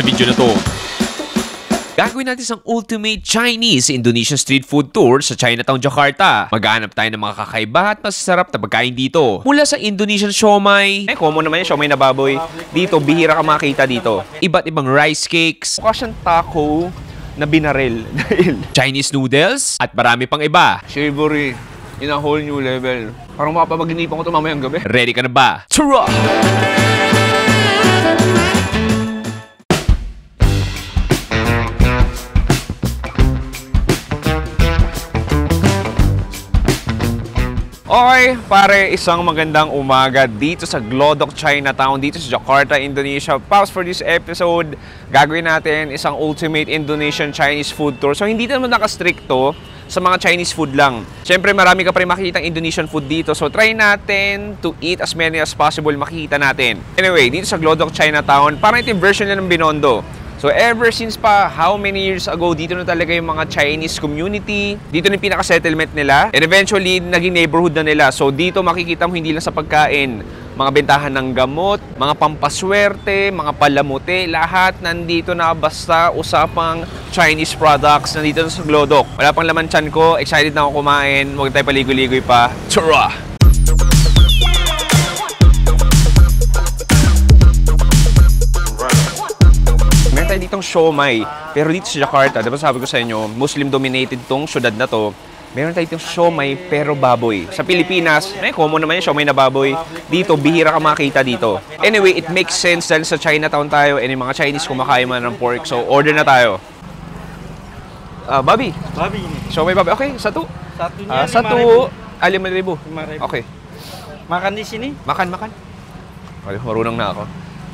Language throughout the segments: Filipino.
Sa video na to, gagawin natin isang ultimate Chinese Indonesian street food tour sa Chinatown, Jakarta. Maghahanap tayo ng mga kakaiba at masasarap na pagkain dito. Mula sa Indonesian siomai. Common naman yung siomai na baboy. Dito, bihira ka makita dito. Iba't ibang rice cakes. Mukha siyang taco na binaril. Chinese noodles at marami pang iba. Savory in a whole new level. Parang makapapaginipan ko ito mamayang gabi. Ready ka na ba? Tara! Okay, pare, isang magandang umaga dito sa Glodok, Chinatown, dito sa Jakarta, Indonesia. Pause for this episode, gagawin natin isang ultimate Indonesian Chinese food tour. So, hindi naman nakastrikto sa mga Chinese food lang. Siyempre, marami ka pa rin makikita Indonesian food dito. So, try natin to eat as many as possible makikita natin. Anyway, dito sa Glodok, Chinatown, parang ito yung version na ng Binondo. So ever since pa, how many years ago, dito na talaga yung mga Chinese community. Dito na yung pinaka-settlement nila. And eventually, naging neighborhood na nila. So dito makikita mo hindi lang sa pagkain, mga bentahan ng gamot, mga pampaswerte, mga palamuti, lahat nandito na basta usapang Chinese products nandito na sa Glodok. Wala pang laman tiyan ko, excited na ako kumain, huwag tayo paligoy-ligoy pa. Tara! Meron tayo ditong siomai, pero dito sa Jakarta, diba sabi ko sa inyo, Muslim-dominated tong syudad na to. Meron tayo ditong siomai, pero baboy. Sa Pilipinas, common naman yung siomai na baboy. Dito, bihira ka makita dito. Anyway, it makes sense dahil sa Chinatown tayo and yung mga Chinese kumakain man ng pork. So, order na tayo. Babi? Babi ini. Siomai babi. Okay, satu. Satunya Satu, 5,000. 5,000. Okay. Makan di sini? Makan. Okay, marunong na ako.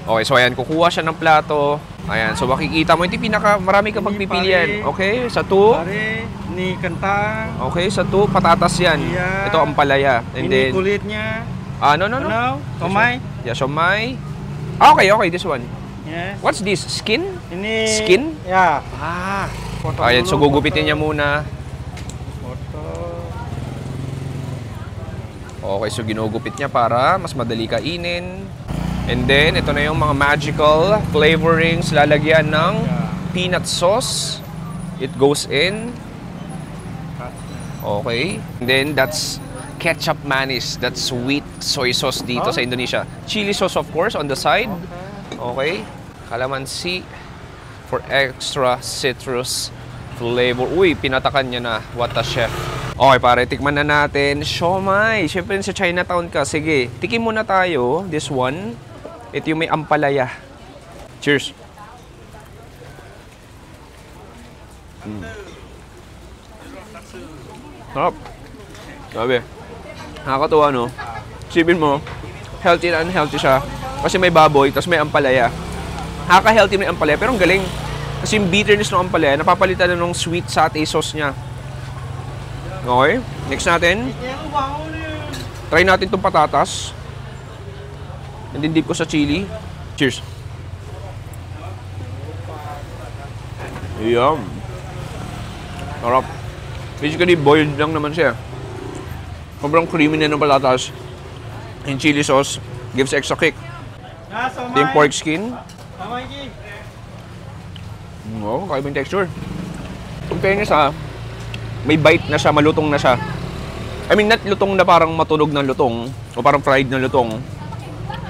Okay, so ayan, kukuha siya ng plato. Ayan, so makikita mo, ito marami ka pagpipilian. Okay, satu. Pare, ini kentang. Okay, satu, patatas yan. Iya. Ito ang palaya. And Ini then, kulitnya. no. Tomai. Yeah, siomai. Okay, this one. Yes. What's this? Skin? Ini Skin? Ya. Potong ayan, so gugupitin niya muna. Potong. Okay, so ginugupit niya para mas madali kainin. And then, ito na yung mga magical flavorings lalagyan ng peanut sauce. It goes in. Okay. And then, that's ketchup mayonnaise. That's sweet soy sauce dito sa Indonesia. Chili sauce, of course, on the side. Okay. Calamansi for extra citrus flavor. Uy, pinatakan niya na. What a chef. Okay, pare, tikman na natin. Siomai. Siyempre, sa Chinatown ka. Sige, tikim muna tayo. This one. Ito yung may ampalaya. Cheers. Sarap. Sabi. Nakakatuwa, no? Sipin mo, healthy na unhealthy siya. Kasi may baboy, tapos may ampalaya. Nakaka-healthy na yung ampalaya, pero ang galing. Kasi yung bitterness ng ampalaya, napapalitan na ng sweet satay sauce niya. Okay, next natin. Try natin itong patatas. And then dip ko sa chili. Cheers. Yum. Sarap. Basically, boiled lang naman siya. Sobrang creamy na ng patatas. And chili sauce gives extra kick. Ito yung pork skin. Oo, kakaibang texture. Kung fairness may bite na siya, malutong na siya. I mean, not lutong na parang matunog ng lutong o parang fried na lutong.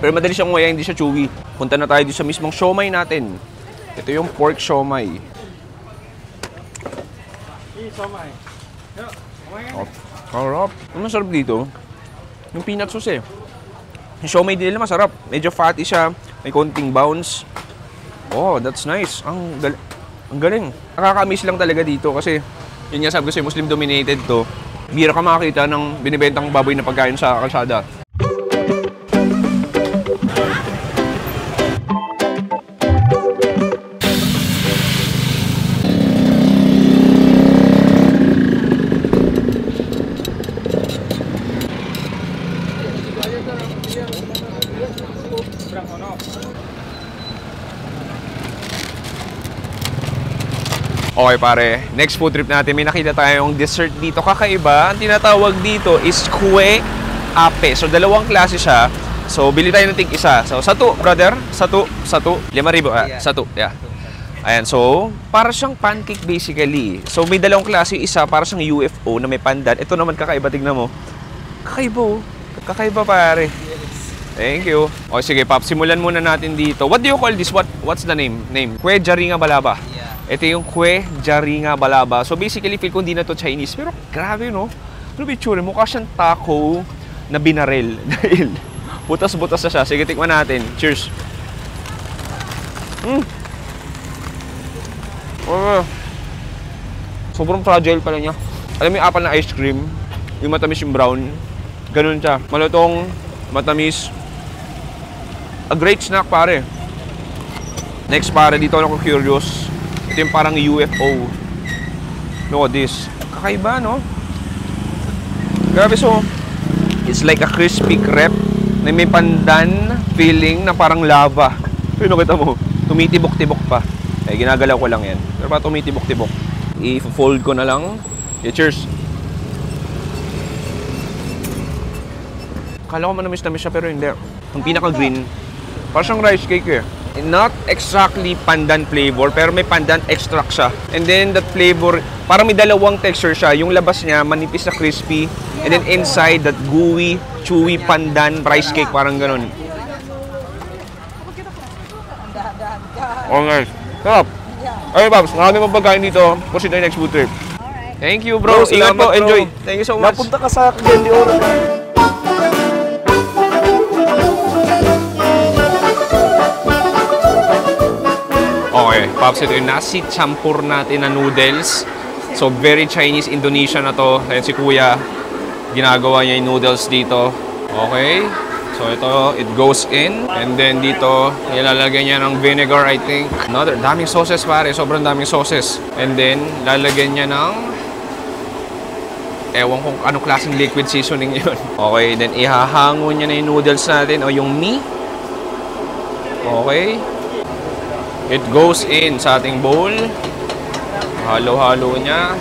Pero madali siyang nguya, hindi siya chewy. Punta na tayo dito sa mismong siomai natin. Ito yung pork siomai. Oh, sarap. Ang masarap dito, yung peanut sauce eh. Yung siomai din nila masarap. Medyo fatty siya, may konting bounce. Oh, that's nice. Ang galing. Nakaka-miss lang talaga dito kasi yun nga sabi ko sa'yo, Muslim-dominated to. Bihira ka makakita ng binibentang baboy na pagkain sa kalsada. Okay pare, next food trip natin, may nakita tayong dessert dito. Kakaiba, ang tinatawag dito is kue ape. So, dalawang klase siya. So, bili tayo ng tig isa. So, satu, brother. Satu. 5,000. Satu. Yeah. Ayan, so, para siyang pancake basically. So, may dalawang klase. Yung isa, para siyang UFO na may pandan. Ito naman kakaiba, tignan mo. Kakaiba, oh. Kakaiba, pare. Thank you. Okay, sige, Pop. Simulan muna natin dito. What do you call this? What's the name? Kue Jaringa Balaba. Ito yung Kue Jaringa Balaba. So, basically, feel ko hindi na to Chinese. Pero, grabe, no? Ano ba yung tsura? Mukha siyang taco na binaril. Dahil, butas-butas na siya. Sige, tikman natin. Cheers. Sobrang fragile pala niya. Alam mo yung apple na ice cream, yung matamis yung brown, ganun siya. Malutong, matamis. A great snack, pare. Next, pare, dito ako curious. Ito yung parang UFO. Look at this. Kakaiba, no? Grabe, so, it's like a crispy crepe na may pandan feeling na parang lava. Pero kita mo, tumitibok-tibok pa. Eh, ginagalaw ko lang yan. Pero pa tumitibok-tibok. I-fold ko na lang. Yeah, cheers. Kala ko manamis-namis siya pero hindi. Ang pinaka-green, parang siyang rice cake eh. Not exactly pandan flavor, pero may pandan extract siya. And then that flavor, parang may dalawang texture siya. Yung labas niya, manipis na crispy. And then inside, that gooey, chewy pandan rice cake, parang ganun. Oh, nice. Sarap. Okay, Babs, marami mong pagkain dito. Proceed tayo next food trip. Thank you, bro. Ingat po. Enjoy. Thank you so much. Napunta ka sa Cagayan de Oro. Okay, Pops, ito yung nasi champur natin na noodles. So, very Chinese, Indonesian na to. Ayan si Kuya, ginagawa niya yung noodles dito. Okay. So, ito, it goes in. And then dito, ilalagay niya ng vinegar, I think. Another, daming sauces, pare. Sobrang daming sauces. And then, lalagyan niya ng ewan kung anong klaseng liquid seasoning yun. Okay, then ihahango niya na yung noodles natin o yung mi. Okay. It goes in sa ating bowl. Halo-halo niya.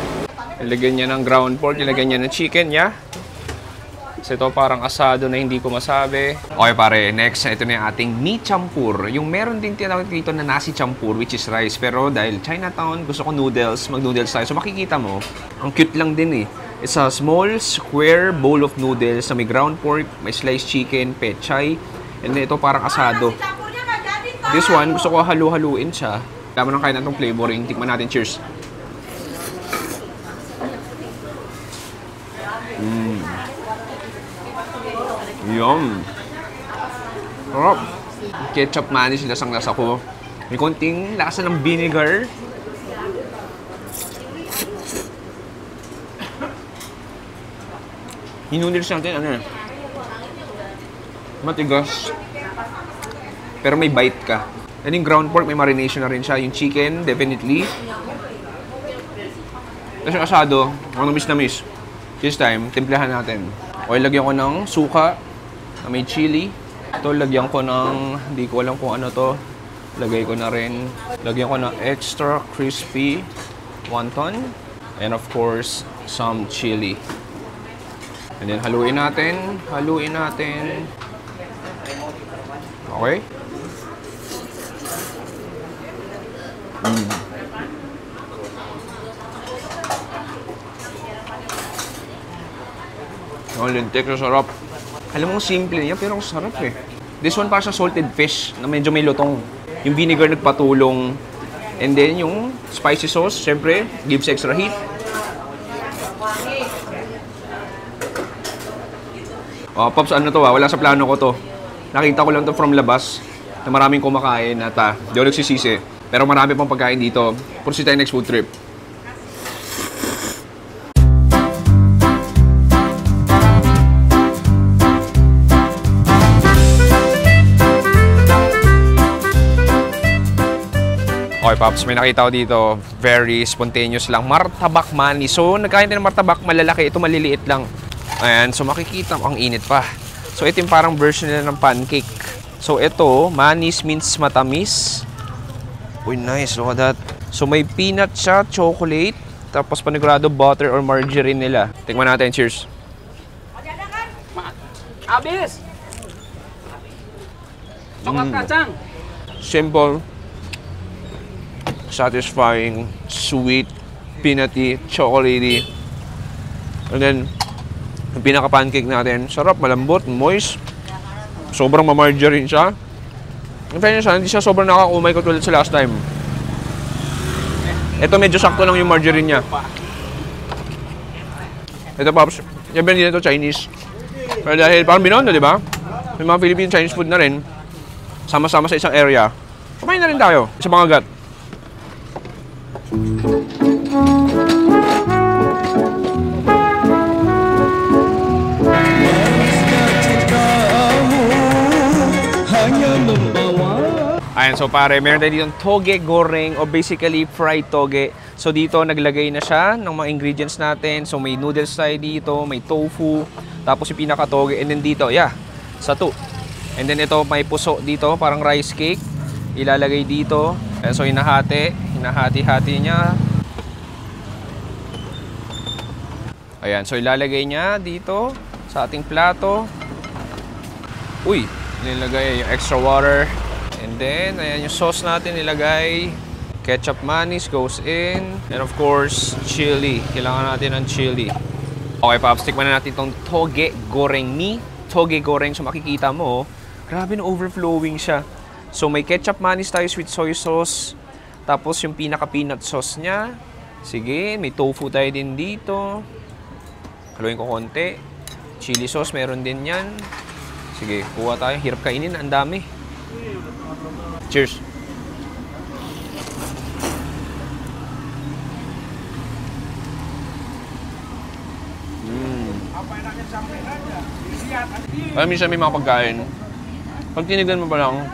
Ilagyan niya ng ground pork, ilagyan niya ng chicken niya. So ito parang asado na hindi ko masabi. Okay pare, next, ito na yung ating mi champur. Yung meron din tinatawag dito na nasi champur, which is rice. Pero dahil Chinatown, gusto ko noodles, mag-noodles tayo. So makikita mo, ang cute lang din eh. It's a small square bowl of noodles na may ground pork, may sliced chicken, pechay. And then ito parang asado. This one, gusto ko halu-haluin siya. Tama nang kain na itong flavoring. Tikman natin. Cheers. Yum. Sarap. Ketchup manis, lasang-lasa ko. May konting lasa ng vinegar. Yung noodles natin, ano eh, matigas. Pero may bite ka. And yung ground pork, may marination na rin siya. Yung chicken, definitely. Tapos yung asado, ang namis-namis. This time, timplahan natin. O, lagyan ko ng suka na may chili. Ito, lagyan ko ng, hindi ko alam kung ano to. Lagay ko na rin. Lagyan ko ng extra crispy wonton. And of course, some chili. And then, haluin natin. Haluin natin. Okay? Oh, lintik na sarap. Alam mo, simple niya, pero ang sarap eh. This one parang salted fish na medyo may lutong. Yung vinegar nagpatulong. And then yung spicy sauce, syempre, gives extra heat. Oh, Pops, ano to wala sa plano ko to. Nakita ko lang to from labas na maraming kumakain at di ako nagsisisi. Pero marami pang pagkain dito. Proceed tayo next food trip. Okay, Pops, may nakita ko dito. Very spontaneous lang. Martabak manis. So, nagkain din ng martabak malalaki. Ito maliliit lang. Ayan, so makikita mo, ang init pa. So, ito yung parang version nila ng pancake. So, ito, manis means matamis. Uy, nice. Look at that. So, may peanut siya, chocolate, tapos panigurado butter or margarine nila. Tingnan natin. Cheers. Abis! Coklat kacang. Simple. satisfying, sweet, peanutty, chocolatey. And then, yung pinaka-pancake natin, sarap, malambot, moist. Sobrang ma-margarine siya. In fairness, hindi siya sobrang nakakumay ko tulad sa last time. Ito medyo sakto lang yung margarine niya. Ito, Pops, siyempre hindi na ito Chinese. Pero dahil parang binondo, di ba? May mga Philippine Chinese food na rin. Sama-sama sa isang area. Kumain na rin tayo sa mga gat. Ayan, so pare, meron tayo ditong toge goreng o basically fried toge. So dito naglagay na siya ng mga ingredients natin. So may noodles tayo dito, may tofu, tapos yung pinaka-toge, and then dito, satu. And then ito may puso dito, parang rice cake. Ilalagay dito. And so hinahati-hati niya. Ayan, so ilalagay niya dito sa ating plato. Uy, nilagay yung extra water. And then, ayan yung sauce natin nilagay. Ketchup mayonnaise goes in. And of course, chili. Kailangan natin ng chili. Okay, Pops, tikman na natin itong toge goreng ni. Toge goreng, so makikita mo, grabe na overflowing siya. So may ketchup mayonnaise tayo, sweet soy sauce. Tapos yung pinaka-peanut sauce niya. Sige, may tofu tayo din dito. Haluin ko konti. Chili sauce, meron din yan. Sige, kuha tayo. Hirap kainin, ang dami. Cheers! Alam mo siya may mga pagkain. Pag tinignan mo pa lang,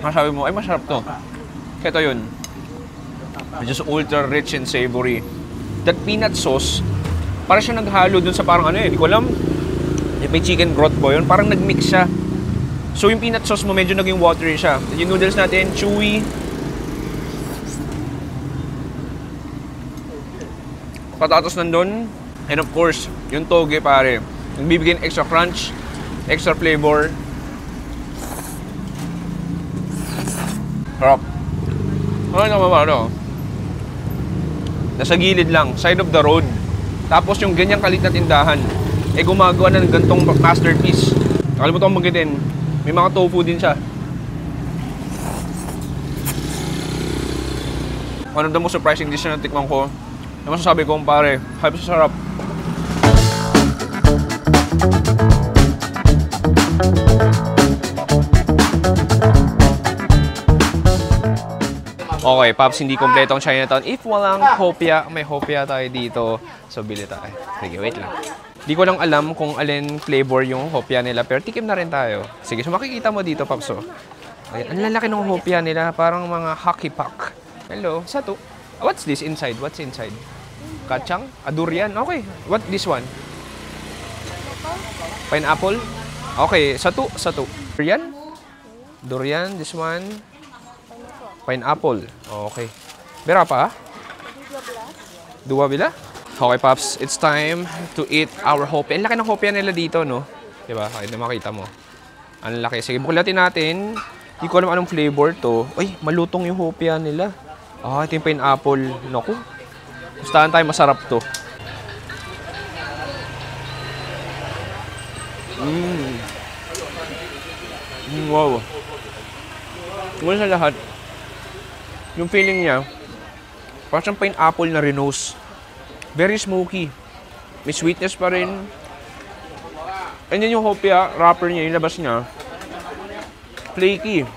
masabi mo, ay masarap to. Kaya ito yun. It's just ultra rich and savory. That peanut sauce, parang siya naghalo dun sa parang hindi ko alam. May chicken broth po yun, parang nagmix siya. So yung peanut sauce mo medyo naging watery siya. Yung noodles natin, chewy. Patatas nandun. And of course, yung toge pare. Nagbibigay ng extra crunch, extra flavor. Sarap. Ano naman ba ito? Nasa gilid lang, side of the road. Tapos yung ganyang kalit na tindahan, gumagawa na ng gantong masterpiece. Nakalimutan kong magitin. May mga tofu din siya. One of the most surprising dish na natikman ko. Yung masasabi ko, pare, hype sa sarap. Okay, Pops, hindi kompleto ang Chinatown. If walang hopia, may hopia tayo dito. So, bili tayo. Sige, wait lang. Di ko lang alam kung alin flavor yung hopia nila, pero tikim na rin tayo. Sige, so makikita mo dito, Pops. Ayan, ang lalaki ng hopia nila, parang mga hockey puck. Hello, satu. What's this inside? What's inside? Kachang? Durian? Okay. What this one? Pineapple? Okay, satu. Durian? Durian, this one. Pineapple. Okay. Bera pa? Dua bila? Okay, Pops. It's time to eat our hopia. Ang laki ng hopia nila dito, no? Diba? Kahit na makita mo. Ang laki. Sige, bukulatin natin. Hindi ko alam anong flavor to. Ay, malutong yung hopia nila. Ito yung pineapple. Naku. Gustahan tayo, masarap to. Wow. Mula sa lahat, yung feeling niya, parang siyang pineapple na renose. Very smoky. May sweetness pa rin. And then yung hopia, wrapper niya, yung labas niya, flaky.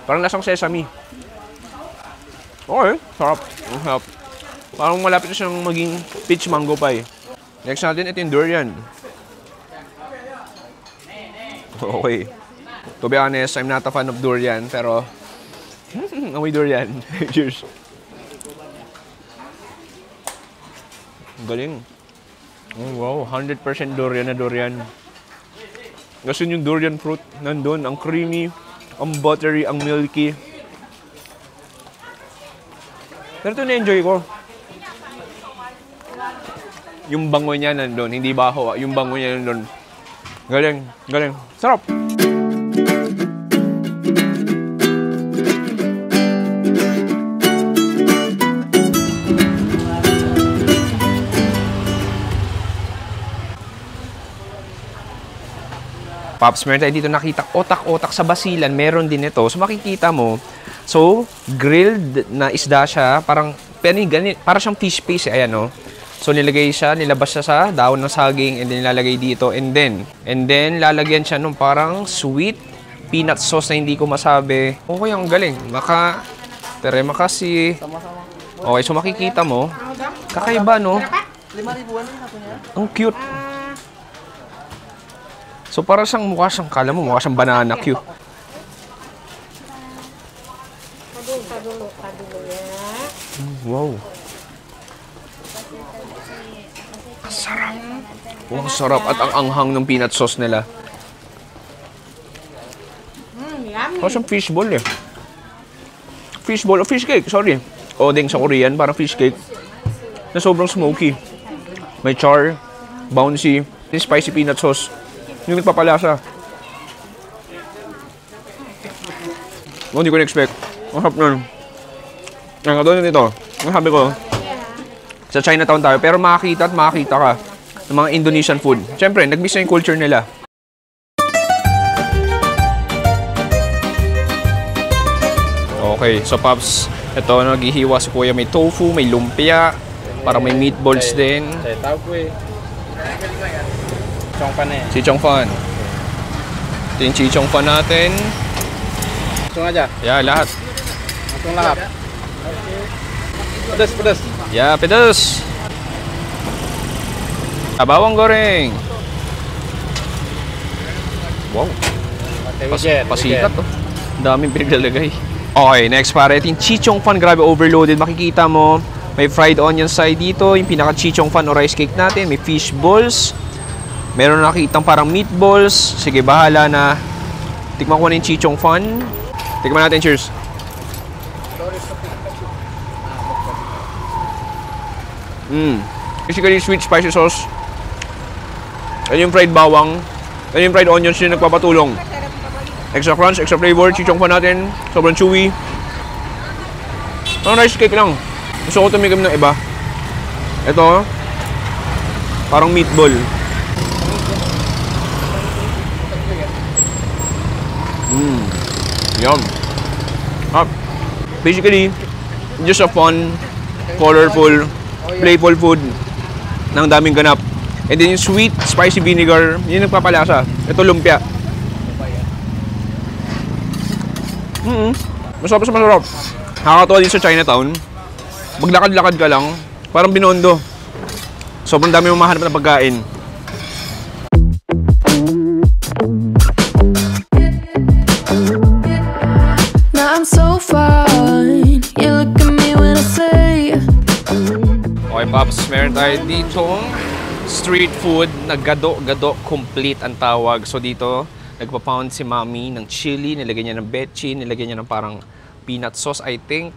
Parang lasang sesame. Okay, sarap. Sarap. Parang malapit na siyang maging peach mango pie. Next natin, ito yung durian. Okay. To be honest, I'm not a fan of durian, pero amoy durian. Cheers. Galing. Oh, wow, 100% durian na durian. Kasi yung durian fruit nandun, ang creamy, ang buttery, ang milky. Pero ito na-enjoy ko. Yung bango niya nandun, hindi baho. Yung bango niya nandun. Galing, galing. Sarap! Pops, meron tayo dito nakita otak-otak sa basilan. Meron din ito. So, makikita mo. So, grilled na isda siya. Parang siyang fish paste. Ayan, no? So, nilabas siya sa daon ng saging and then nilalagay dito. And then, lalagyan siya nung parang sweet peanut sauce na hindi ko masabi. Okay, ang galing. Terima kasih. Okay, so makikita mo. Kakaiba, no? 5,000-an niya. Ang cute. So, para siyang mukha siyang banana cute. Padulo ya. Wow. Sarap. Wow, sarap. At ang anghang ng peanut sauce nila. Yummy. Parang siyang fishball eh. Fishball o fish cake, sorry. Odeng sa Korean, parang fish cake. Na sobrang smoky. May char, bouncy, spicy peanut sauce. Yung nagpapalasa. Hindi ko na-expect. Ang sarap nun. Ang katulad nito. Ang sabi ko, sa Chinatown tayo, pero makakita ka ng mga Indonesian food. Siyempre, nag-miss na yung culture nila. Okay, so Pops, ito naghihiwa si Kuya. May tofu, may lumpia, parang may meatballs din. Saya tahu gue. Chongpan ya. Chichongfan. Ito yung chichongfan natin. Langsung aja. Yeah, lahat. Langsung lahap. Pedas, pedas. Yeah, pedas. Bawang goreng. Wow, Pakai wijen. pasikat to. Ang daming pinaglalagay. Okay, next pare, ito yung chichongfan. Grabe, overloaded. Makikita mo, may fried onion side dito. Yung pinaka chichongfan o rice cake natin. May fish balls. Meron nakitang parang meatballs. Sige, bahala na. Tikman ko na yung chichongfan. Tikman natin, cheers. Basically, sweet spicy sauce. Yan yung fried bawang. Yan yung fried onions yung nagpapatulong. Extra crunch, extra flavor. Chichongfan natin. Sobrang chewy. Parang rice cake lang. Gusto ko tumigam ng iba. Ito, parang meatball. Yum. Basically, just a fun, colorful, playful food ng daming ganap. And then yung sweet, spicy vinegar, yun yung nagpapalasa. Ito lumpia. Masarap. Nakakatawa din sa Chinatown. Maglakad-lakad ka lang, parang Binondo. Sobrang dami mong mahanap na pagkain. Now I'm so fine. You look at me when I say. Okay, Pops, meron tayo ditong street food na gado-gado complete ang tawag. So dito, nagpa-pound si Mami ng chili, nilagyan niya ng betchin, nilagyan niya ng parang peanut sauce, I think.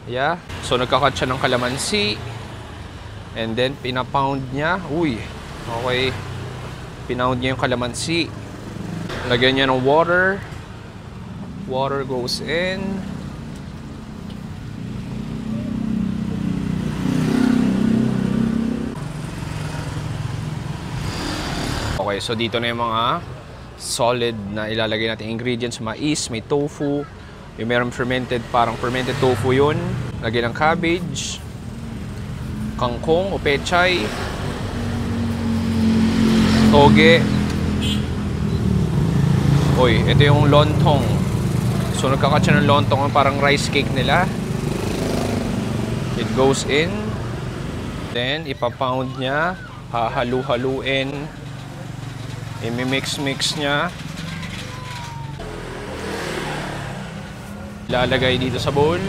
Yeah. So nagkakat siya ng kalamansi. And then pinapound niya. Uy. Okay. Pinound niya yung kalamansi. Lagyan niya ng water. Water goes in. Okay, so dito na yung mga solid na ilalagay natin ingredients. Mais, may tofu. Yung meron parang fermented tofu yun. Lagyan ng cabbage. Kangkong o pechay. Toge. Uy, ito yung lontong. So nagkakat siya ng lontong, parang rice cake nila. It goes in. Then ipapound niya. Hahalu-haluin. I-mix niya. Lalagay dito sa bowl.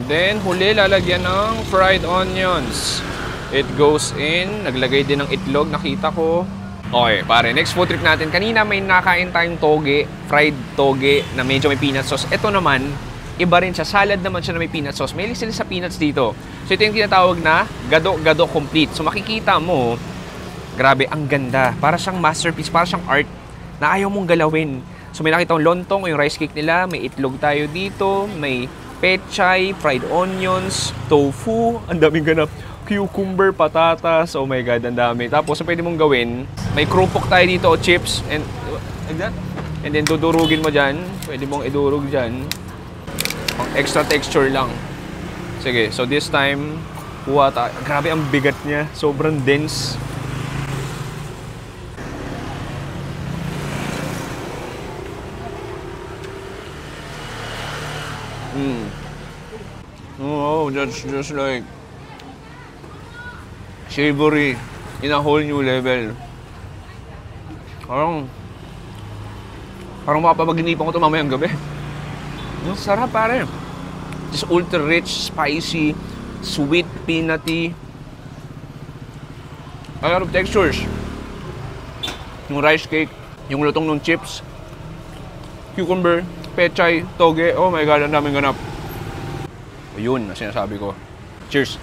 Then, huli, lalagyan ng fried onions. It goes in. Naglagay din ng itlog, nakita ko. Okay, pare, next food trip natin. Kanina may nakain tayong toge, fried toge na medyo may peanut sauce. Ito naman, iba rin siya. Salad naman siya na may peanut sauce. May sila sa peanuts dito. So, ito yung tinatawag na gado-gado complete. So, makikita mo, grabe, ang ganda. Para siyang masterpiece, para siyang art na ayaw mong galawin. So may nakita akong lontong, yung rice cake nila, may itlog tayo dito, may pechay, fried onions, tofu, ang daming ganap. cucumber, patatas. Oh my God, ang dami. Tapos, ang pwede mong gawin, may krupok tayo dito o chips. And, like that. And then, dudurugin mo dyan. Pwede mong idurog dyan. Pang extra texture lang. Sige, so this time, kuha tayo. Grabe, ang bigat niya. Sobrang dense. Oh, that's just like savory in a whole new level. Parang mapapaginipan ko ito mamayang gabi. Ang sarap, pare. Just ultra rich, spicy, sweet, peanutty. A lot of textures. Yung rice cake, yung lutong ng chips, cucumber, pechay, toge. Oh my God, ang daming ganap. Ayun, na sinasabi ko. Cheers!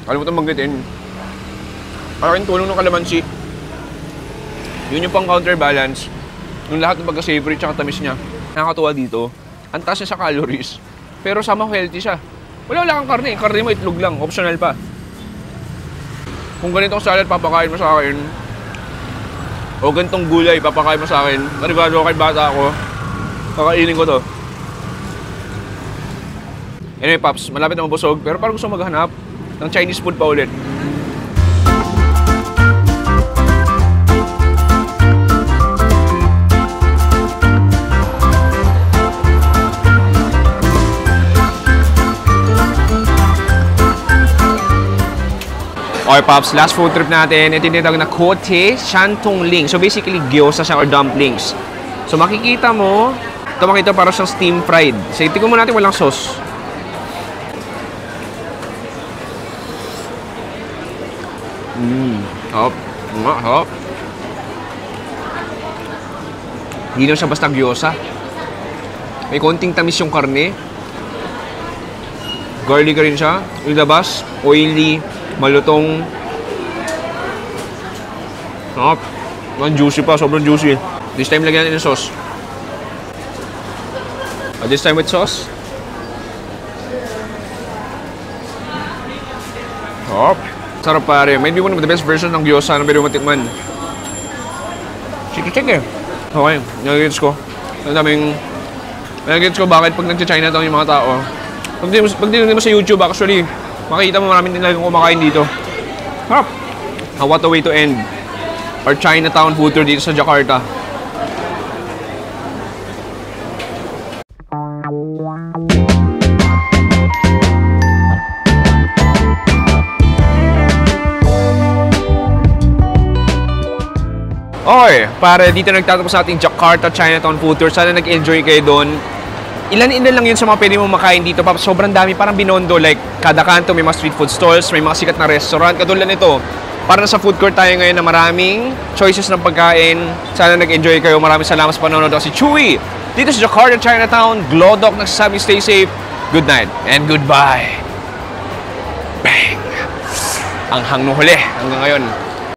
Kalimutan banggitin. Paraking tulong ng kalamansi. Yun yung pang counterbalance. Yung lahat ng pagka-savory tsaka tamis niya. Nakakatuwa dito. Ang taas niya sa calories. Pero sama healthy siya. Wala kang karne. Karne mo itlog lang. Optional pa. Kung ganitong salad papakain mo sa akin, o ganitong gulay papakain mo sa akin, karibado kay bata ako, kakainin ko to. Anyway, Paps, malapit na mabusog, pero parang gusto maghanap ng Chinese food pa ulit. Okay, Pops, last food trip natin, ito yung tinatawag na Kote Shantung Ling. So basically, gyoza siya or dumplings. So makikita mo, ito makita parang siyang steam fried. So itikman mo natin walang sauce. Hop. Hop. Hindi lang siya basta gyoza. May konting tamis yung karne. Garlic rin siya. Yung labas, oily, malutong. Hop. Ang juicy pa, sobrang juicy. This time lagyan natin ng sauce. This time with sauce. Hop. Sarap, pare. Maybe one of the best version ng gyoza na pwede mo matikman. Sige. Okay, nag-gets ko. Nag-gets ko bakit pag nag-Chinatown yung mga tao. Pag di mo sa YouTube, actually, makikita mo maraming din lang kumakain dito. Harap! What a way to end our Chinatown food tour dito sa Jakarta. Okay, para dito nagtatapos sa ating Jakarta Chinatown food tour. Sana nag-enjoy kayo doon. Ilan-ilan lang yun sa mga pwede mong makain dito. Sobrang dami, parang binondo. Like, kada kanto may mga street food stalls, may mga sikat na restaurant. Katulad nito, para sa food court tayo ngayon na maraming choices ng pagkain. Sana nag-enjoy kayo. Maraming salamat sa panonood. Ako si Chewy, dito sa Jakarta Chinatown. Glodok nagsasabi, stay safe. Good night and goodbye. Bang! Ang hangno huli hanggang ngayon.